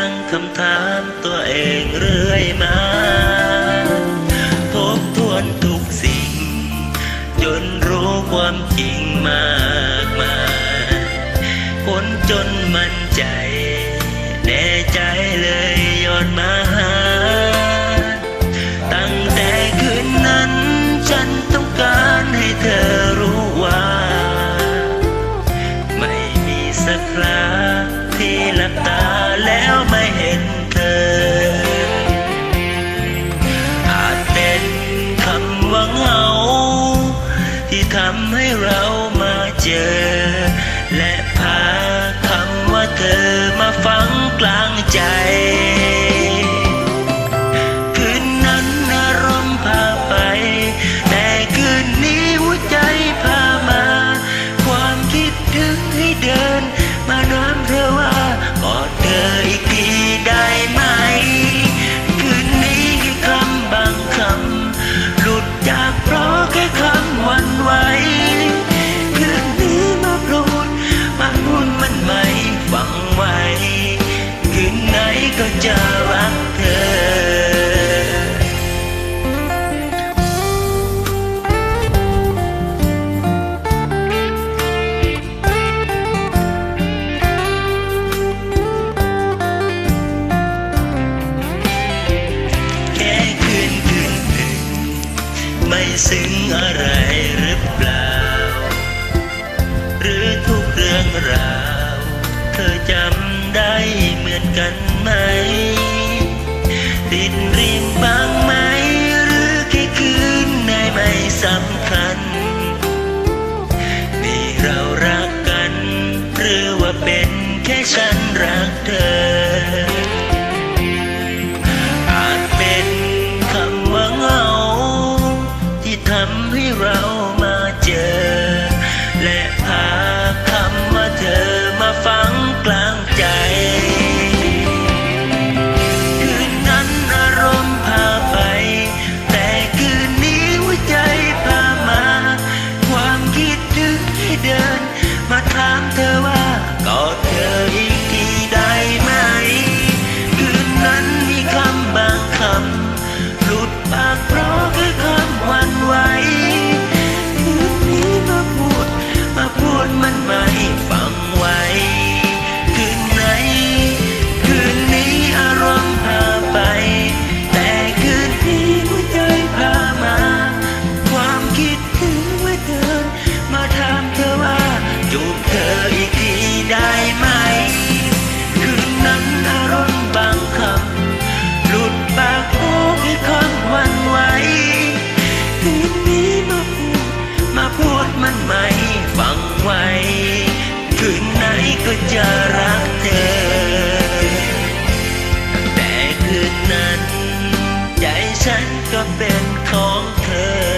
ตั้งคำถามตัวเองเรื่อยมาทบทวนทุกสิ่งจนรู้ความจริงมากมายคนจนมั่นใจแน่ใจเลยย้อนมาหาตั้งแต่คืนนั้นฉันต้องการให้เธอรู้ว่าไม่มีสักคราที่หลับตาแล้วไม่เห็นเธออาจเป็นคำว่าเหงาที่ทำให้เรามาเจอและพาคำว่าเธอมาฝังกลางใจคืนนั้นอารมณ์พาไปแต่คืนนี้หัวใจพามาความคิดถึงให้เดินมาน้ำเธอว่ากอดเธออีกทีได้ไหมคืนนี้แค่คำบางคำหลุดจากเพราะแค่คำหวั่นไหวคืนนี้มาพูดมันไม่ฟังไว้คืนไหนก็จะรักเธอแค่คืนหนึ่งไม่ซึ้งอะไรหรือเปล่าหรือทุกเรื่องราวเธอจำได้เหมือนกันไหมติดริมบ้างไหมหรือแค่คืนไหนไม่สำคัญนี่เรารักกันหรือว่าเป็นแค่ฉันรักเธออาจเป็นคำว่าเหงาที่ทำให้เรามาเจอและพาคำว่าเธอมาฝังกลางใจคืนนั้นอารมณ์พาไปแต่คืนนี้หัวใจพามาความคิดถึงให้เดินมาถามเธอว่ากอดเธออีกทีได้ไหมคืนนั้นมีคำบางคำหลุดปากเพราะแค่คำหวั่นไหวคืนนี้มาพูดมันไม่ฟังไว้คืนไหนคืนนี้อารมณ์พาไปแต่คืนนี้หัวใจพามาความคิดถึงไว้เดินมาถามเธอว่าจูบเธออีกทีได้ไหมคืนนั้นอารมณ์บางคำหลุดปากโอ้ให้คำหวั่นไหวคืนนี้มาพูดมันไม่ฟังไว้คืนไหนก็จะรักเธอแต่คืนนั้นใจฉันก็เป็นของเธอ